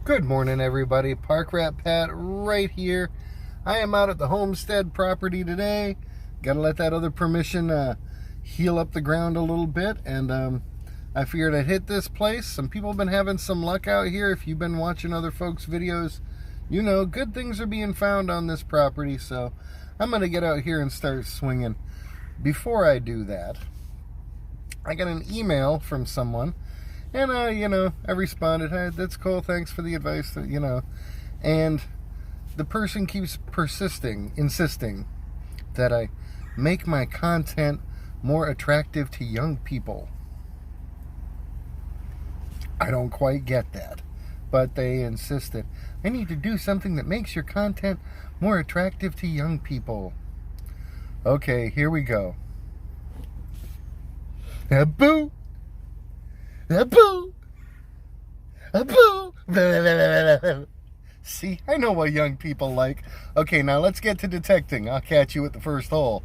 Good morning, everybody. Park Rat Pat right here. I am out at the homestead property today. Gotta let that other permission heal up the ground a little bit, and I figured I'd hit this place. Some people have been having some luck out here. If you've been watching other folks' videos, you know good things are being found on this property, so I'm gonna get out here and start swinging. Before I do that, I got an email from someone, and I responded, "Hey, that's cool, thanks for the advice," and the person keeps insisting that I make my content more attractive to young people. I don't quite get that, but they insisted. I need to do something that makes your content more attractive to young people. Okay, here we go. Boo! Boo! Boo! See, I know what young people like. Okay, now let's get to detecting. I'll catch you at the first hole.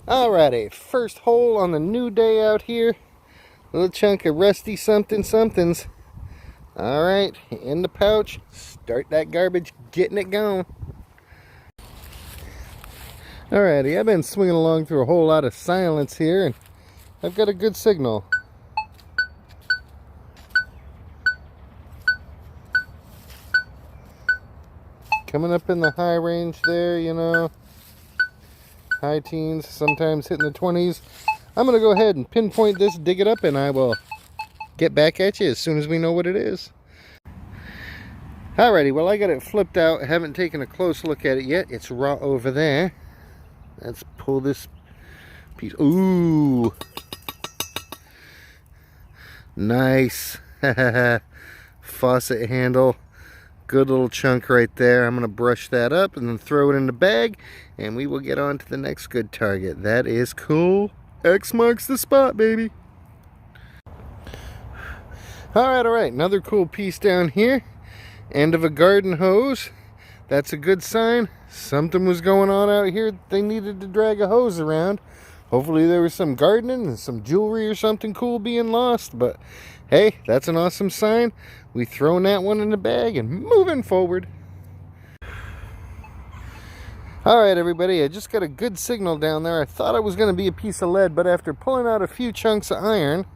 Alrighty, first hole on the new day out here. Little chunk of rusty somethings. Alright, in the pouch. Start that garbage, getting it going. Alrighty, I've been swinging along through a whole lot of silence here, and I've got a good signal. Coming up in the high range there, high teens, sometimes hitting the 20s. I'm going to go ahead and pinpoint this, dig it up, and I will get back at you as soon as we know what it is. Alrighty, well, I got it flipped out. I haven't taken a close look at it yet. It's raw over there. Let's pull this piece. Ooh. Nice. Faucet handle. Good little chunk right there. I'm going to brush that up and then throw it in the bag, and we will get on to the next good target. That is cool. X marks the spot, baby. Alright. Another cool piece down here. End of a garden hose. That's a good sign. Something was going on out here. They needed to drag a hose around. Hopefully there was some gardening and some jewelry or something cool being lost, but hey, that's an awesome sign. We thrown that one in the bag and moving forward. Alright, everybody, I just got a good signal down there. I thought it was going to be a piece of lead, but after pulling out a few chunks of iron,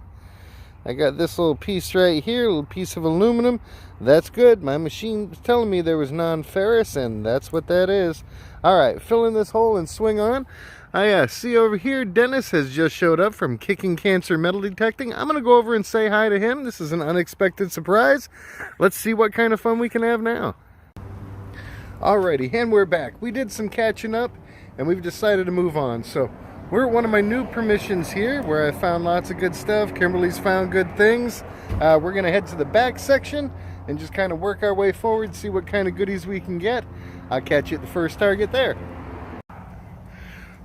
I got this little piece right here, a little piece of aluminum. That's good. My machine was telling me there was non-ferrous, and that's what that is. Alright, fill in this hole and swing on. I see over here, Dennis has just showed up from Kicking Cancer Metal Detecting. I'm going to go over and say hi to him. This is an unexpected surprise. Let's see what kind of fun we can have now. Alrighty, and we're back. We did some catching up, and we've decided to move on. So, we're at one of my new permissions here, where I found lots of good stuff. Kimberly's found good things. We're going to head to the back section and just kind of work our way forward, see what kind of goodies we can get. I'll catch you at the first target there.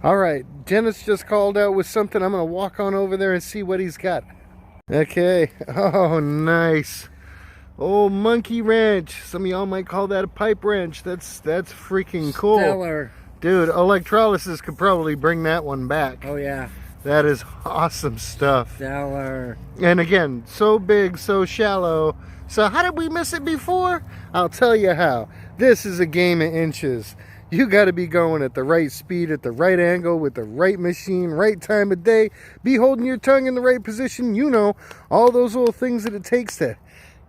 Alright, Dennis just called out with something. I'm going to walk on over there and see what he's got. Okay. Oh, nice. Old monkey wrench. Some of y'all might call that a pipe wrench. That's freaking cool. Stellar. Dude, electrolysis could probably bring that one back. Oh, yeah. That is awesome stuff. Stellar. And again, so big, so shallow. So how did we miss it before? I'll tell you how. This is a game of inches. You got to be going at the right speed, at the right angle, with the right machine, right time of day. Be holding your tongue in the right position. All those little things that it takes to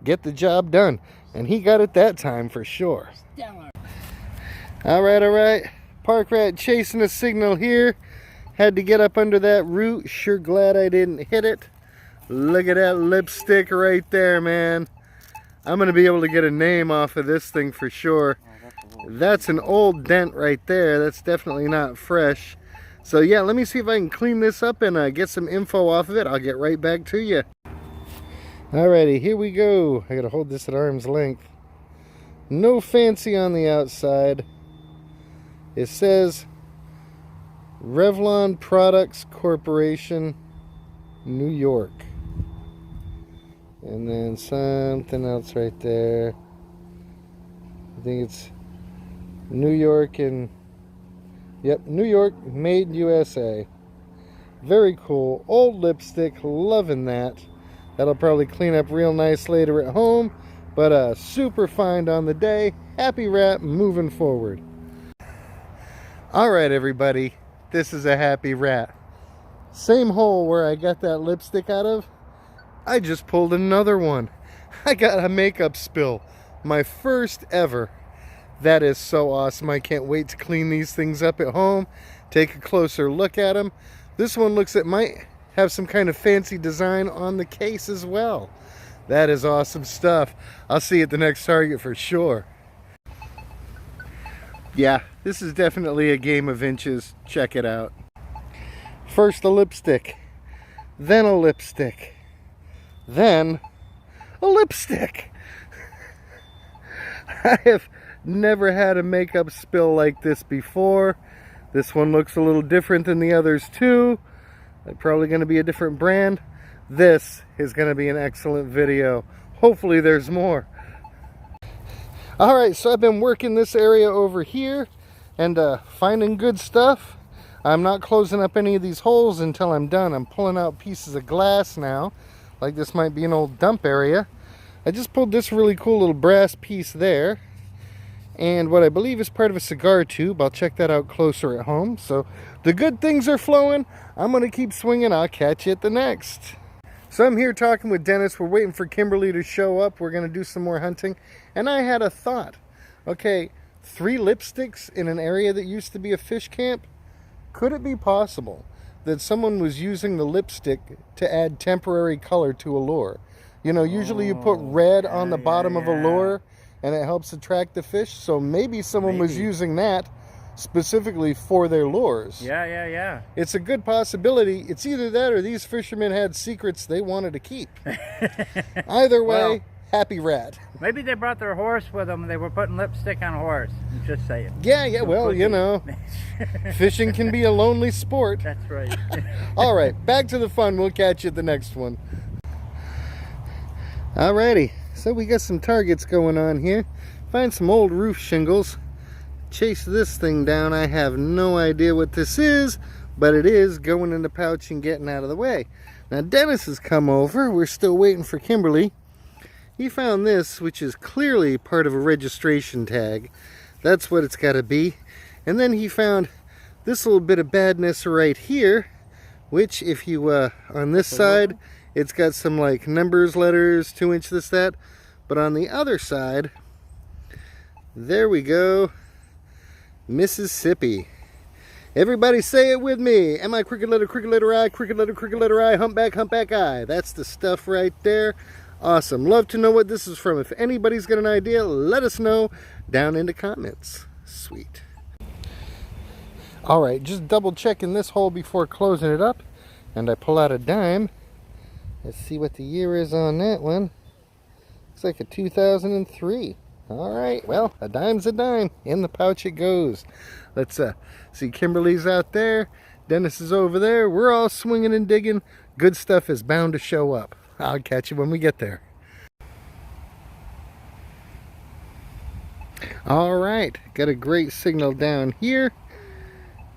get the job done. And he got it that time for sure. Stellar. Alright. Park Rat chasing a signal here. Had to get up under that root. Sure glad I didn't hit it. Look at that lipstick right there, man. I'm going to be able to get a name off of this thing for sure. That's an old dent right there. That's definitely not fresh. So yeah, let me see if I can clean this up and get some info off of it. I'll get right back to you. Alrighty, here we go. I gotta hold this at arm's length. No fancy on the outside. It says Revlon Products Corporation, New York. And then something else right there. I think it's New York and... Yep, New York, made USA. Very cool. Old lipstick, loving that. That'll probably clean up real nice later at home. But a super find on the day. Happy rat moving forward. Alright everybody, this is a happy rat. Same hole where I got that lipstick out of, I just pulled another one. I got a makeup spill. My first ever. That is so awesome. I can't wait to clean these things up at home. Take a closer look at them. This one looks like it might have some kind of fancy design on the case as well. That is awesome stuff. I'll see you at the next Target for sure. Yeah, this is definitely a game of inches. Check it out. First a lipstick, then a lipstick, then a lipstick. I have never had a makeup spill like this before. This one looks a little different than the others too. Probably going to be a different brand. This is going to be an excellent video. Hopefully there's more. Alright, so I've been working this area over here and finding good stuff. I'm not closing up any of these holes until I'm done. I'm pulling out pieces of glass now. Like this might be an old dump area. I just pulled this really cool little brass piece there. And what I believe is part of a cigar tube. I'll check that out closer at home. So the good things are flowing. I'm going to keep swinging. I'll catch you at the next. So I'm here talking with Dennis. We're waiting for Kimberly to show up. We're going to do some more hunting. And I had a thought. Okay, 3 lipsticks in an area that used to be a fish camp? Could it be possible that someone was using the lipstick to add temporary color to a lure? You know, usually you put red on the bottom of a lure and it helps attract the fish. So maybe someone was using that specifically for their lures. Yeah. It's a good possibility. It's either that or these fishermen had secrets they wanted to keep. Either way, well, happy rat. Maybe they brought their horse with them. They were putting lipstick on a horse. I'm just saying. Yeah, well, you know, fishing can be a lonely sport. That's right. All right, back to the fun. We'll catch you at the next one. Alrighty, so we got some targets going on here. Find some old roof shingles. Chase this thing down. I have no idea what this is, but it is going in the pouch and getting out of the way. Now Dennis has come over. We're still waiting for Kimberly. He found this, which is clearly part of a registration tag. That's what it's got to be. And then he found this little bit of badness right here, which if you, on this side, it's got some like numbers, letters, 2-inch this, that. But on the other side, there we go, Mississippi. Everybody say it with me. M-I crooked letter I, crooked letter I, humpback I. That's the stuff right there. Awesome. Love to know what this is from. If anybody's got an idea, let us know down in the comments. Sweet. Alright, just double checking this hole before closing it up. And I pull out a dime. Let's see what the year is on that one. Looks like a 2003. Alright, well, a dime's a dime. In the pouch it goes. Let's see, Kimberly's out there. Dennis is over there. We're all swinging and digging. Good stuff is bound to show up. I'll catch you when we get there. Alright, got a great signal down here.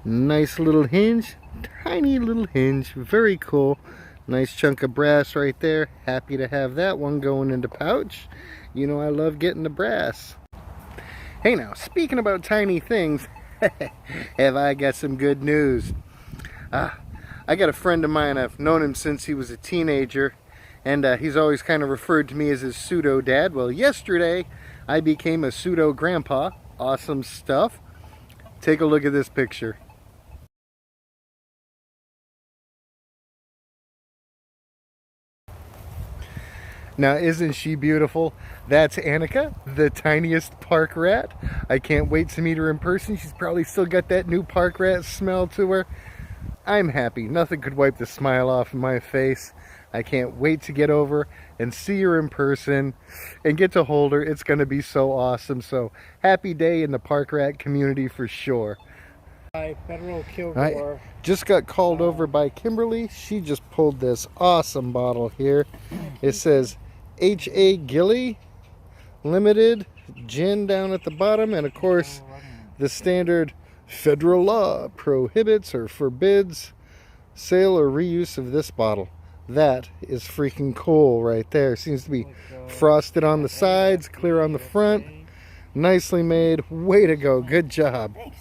Nice little hinge. Tiny little hinge. Very cool. Nice chunk of brass right there. Happy to have that one going into pouch. You know I love getting the brass. Hey now, speaking about tiny things, have I got some good news. I got a friend of mine. I've known him since he was a teenager. And he's always kind of referred to me as his pseudo-dad. Well, yesterday, I became a pseudo-grandpa. Awesome stuff. Take a look at this picture. Now, isn't she beautiful? That's Annika, the tiniest park rat. I can't wait to meet her in person. She's probably still got that new park rat smell to her. I'm happy. Nothing could wipe the smile off of my face. I can't wait to get over and see her in person and get to hold her. It's going to be so awesome. So happy day in the park rat community for sure. Federal Kilgore. Just got called over by Kimberly. She just pulled this awesome bottle here. It says H.A. Gilly Limited Gin down at the bottom, and of course the standard federal law prohibits or forbids sale or reuse of this bottle. That is freaking cool right there. Seems to be frosted on the sides, clear on the front. Nicely made. Way to go. Good job. Thanks.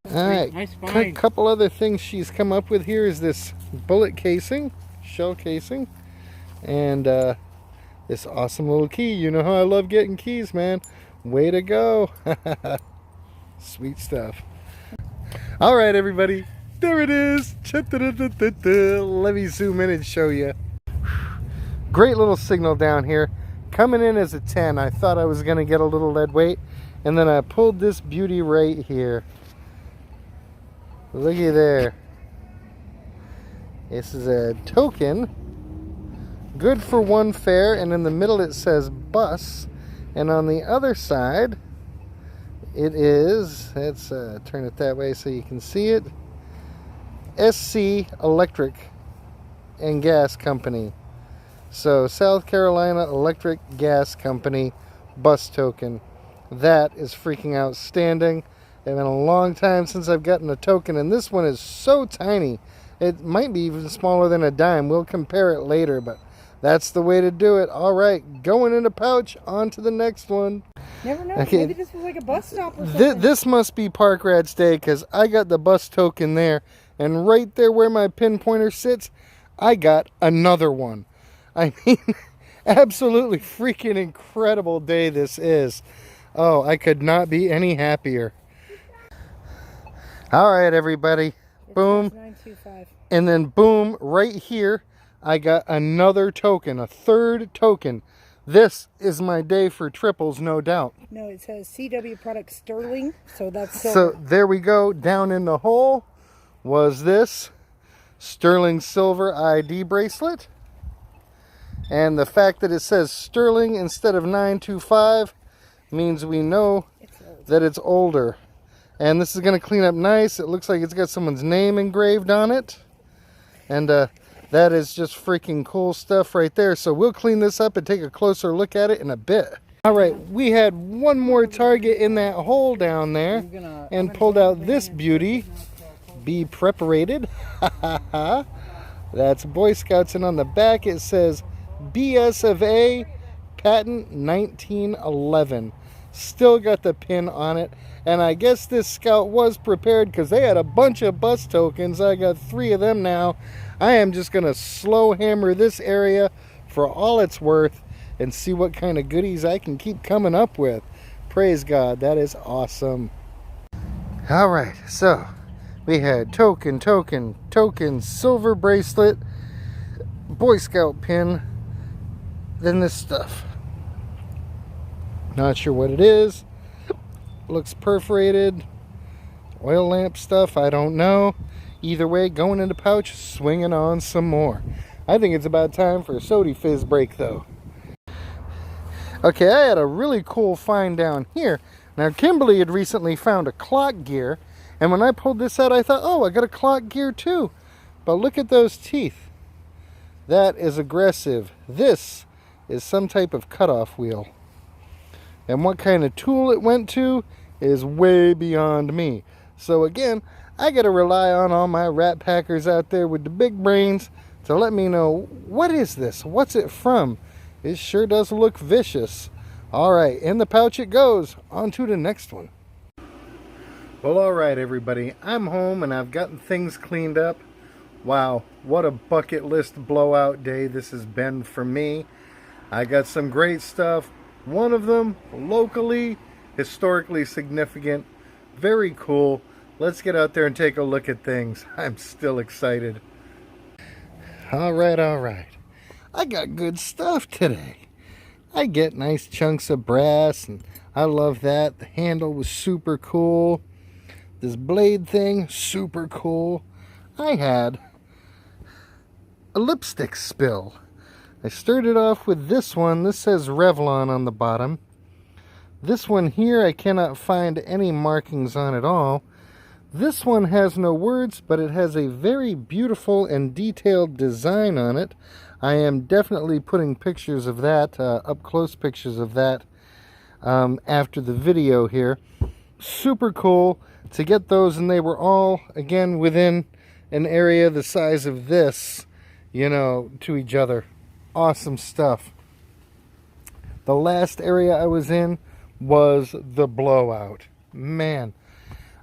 All right. Nice A find. couple other things she's come up with here is this bullet casing, shell casing, and this awesome little key. You know how I love getting keys, man. Way to go. Sweet stuff. All right, everybody. There it is. Let me zoom in and show you. Great little signal down here. Coming in as a 10. I thought I was going to get a little lead weight. And then I pulled this beauty right here. Looky there. This is a token. Good for one fare. And in the middle it says bus. And on the other side, it is, let's turn it that way so you can see it. SC Electric and Gas Company. So South Carolina Electric Gas Company bus token. That is freaking outstanding. It's been a long time since I've gotten a token, and this one is so tiny. It might be even smaller than a dime. We'll compare it later, but that's the way to do it. All right, going in a pouch, on to the next one. Never know. Okay. Maybe this was like a bus stop or something. This must be Park Rat's Day, because I got the bus token there, and right there where my pinpointer sits, I got another one. I mean, absolutely freaking incredible day this is. Oh, I could not be any happier. All right, everybody. Boom. 925. And then boom, right here, I got another token, a third token. This is my day for triples, no doubt. No, it says CW product Sterling, so that's So silver. there we go. Down in the hole was this Sterling Silver ID bracelet. And the fact that it says Sterling instead of 925 means we know that it's older. And this is going to clean up nice. It looks like it's got someone's name engraved on it. And that is just freaking cool stuff right there. So we'll clean this up and take a closer look at it in a bit. All right, we had one more target in that hole down there and pulled out this beauty. Be preparated. That's Boy Scouts, and on the back it says BS of A, patent 1911. Still got the pin on it. And I guess this scout was prepared because they had a bunch of bus tokens. I got 3 of them now. I am just going to slow hammer this area for all it's worth and see what kind of goodies I can keep coming up with. Praise God, that is awesome. All right, so we had token, silver bracelet, Boy Scout pin, then this stuff. Not sure what it is. Looks perforated. Oil lamp stuff, I don't know. Either way, going in the pouch, swinging on some more. I think it's about time for a Sody Fizz break, though. Okay, I had a really cool find down here. Now, Kimberly had recently found a clock gear, and when I pulled this out, I thought, oh, I got a clock gear too. But look at those teeth. That is aggressive. This is some type of cutoff wheel. And what kind of tool it went to is way beyond me. So again, I got to rely on all my rat packers out there with the big brains to let me know, what is this? What's it from? It sure does look vicious. All right, in the pouch it goes. On to the next one. Well, all right, everybody. I'm home and I've gotten things cleaned up. Wow, what a bucket list blowout day this has been for me. I got some great stuff. One of them, locally, historically significant, very cool. Let's get out there and take a look at things. I'm still excited. All right. I got good stuff today. I get nice chunks of brass, and I love that. The handle was super cool. This blade thing, super cool. I had a lipstick spill. I started off with this one. This says Revlon on the bottom. This one here, I cannot find any markings on at all. This one has no words, but it has a very beautiful and detailed design on it. I am definitely putting pictures of that, up-close pictures of that, after the video here. Super cool to get those, and they were all, again, within an area the size of this, you know, to each other. Awesome stuff. The last area I was in was the blowout. Man,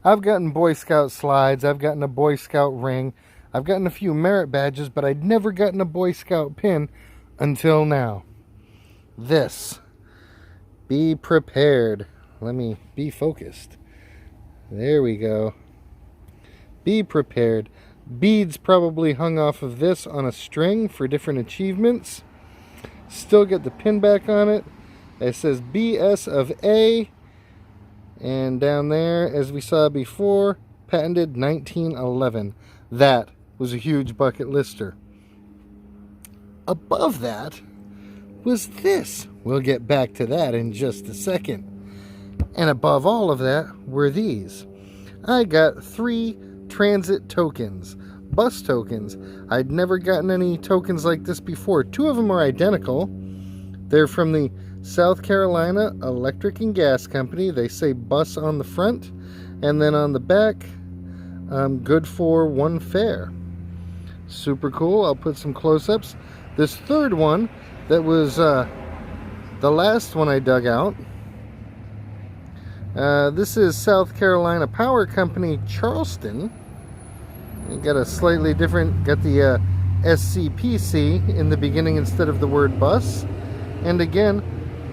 I've gotten Boy Scout slides, I've gotten a Boy Scout ring, I've gotten a few merit badges, but I'd never gotten a Boy Scout pin until now. This. Be prepared. Let me be focused. There we go. Be prepared. Beads probably hung off of this on a string for different achievements. Still get the pin back on it. It says BS of A. And down there, as we saw before, patented 1911. That was a huge bucket lister. Above that was this. We'll get back to that in just a second. And above all of that were these. I got 3 transit tokens, bus tokens. I'd never gotten any tokens like this before. 2 of them are identical. They're from the South Carolina Electric and Gas Company. They say bus on the front, and then on the back, good for 1 fare. Super cool. I'll put some close-ups. This third one, that was the last one I dug out. This is South Carolina Power Company, Charleston. You got a slightly different, got the SCPC in the beginning instead of the word bus. And again,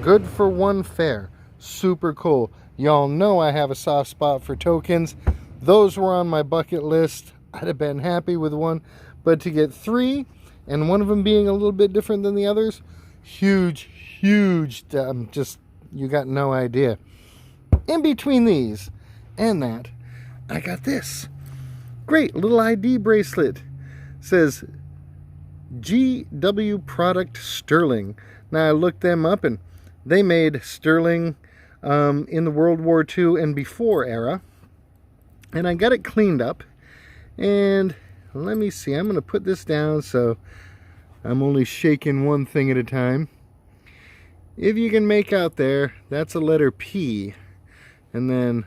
good for 1 fare. Super cool. Y'all know I have a soft spot for tokens. Those were on my bucket list. I'd have been happy with 1. But to get 3, and one of them being a little bit different than the others, huge, huge. Just, you got no idea. In between these and that, I got this. Great little ID bracelet. Says GW Product Sterling. Now I looked them up, and they made sterling in the World War II and before era. And I got it cleaned up. And let me see, I'm going to put this down so I'm only shaking one thing at a time. If you can make out there, that's a letter P. And then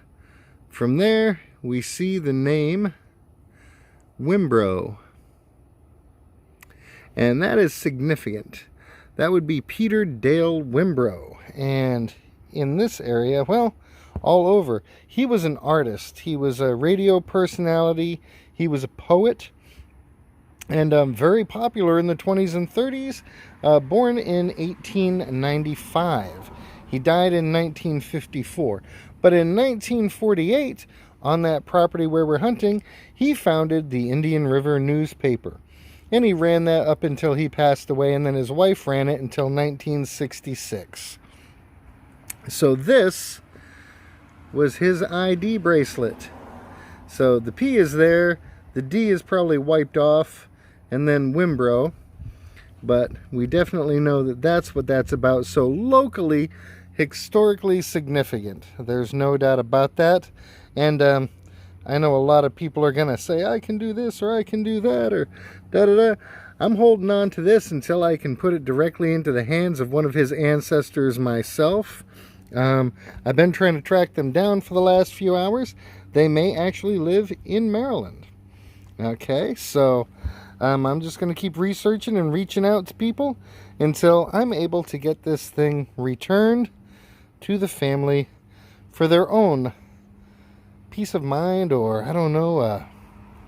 from there, we see the name Wimbrow. And that is significant. That would be Peter Dale Wimbrow. And in this area, well, all over, he was an artist. He was a radio personality. He was a poet. And very popular in the 20s and 30s. Born in 1895. He died in 1954. But in 1948, on that property where we're hunting, he founded the Indian River newspaper. And he ran that up until he passed away, and then his wife ran it until 1966. So this was his ID bracelet. So the P is there, the D is probably wiped off, and then Wimbrow. But we definitely know that that's what that's about. So locally, historically significant. There's no doubt about that. And I know a lot of people are going to say, I can do this, or I can do that, or da-da-da. I'm holding on to this until I can put it directly into the hands of one of his ancestors myself. I've been trying to track them down for the last few hours. They may actually live in Maryland. Okay, so I'm just going to keep researching and reaching out to people until I'm able to get this thing returned to the family for their own peace of mind, or I don't know,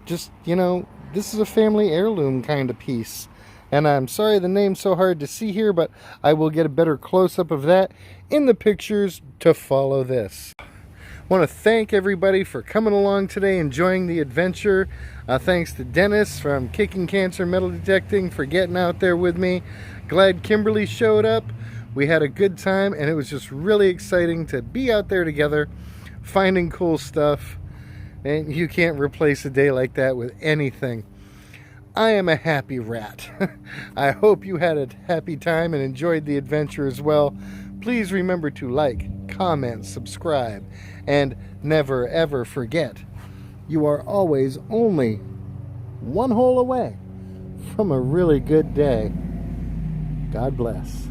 just, you know, this is a family heirloom kind of piece. And I'm sorry the name's so hard to see here, but I will get a better close-up of that in the pictures to follow this. I want to thank everybody for coming along today, enjoying the adventure. Thanks to Dennis from Kicking Cancer Metal Detecting for getting out there with me. Glad Kimberly showed up. We had a good time, and it was just really exciting to be out there together, finding cool stuff. And you can't replace a day like that with anything. I am a happy rat. I hope you had a happy time and enjoyed the adventure as well. Please remember to like, comment, subscribe, and never ever forget, you are always only one hole away from a really good day. God bless.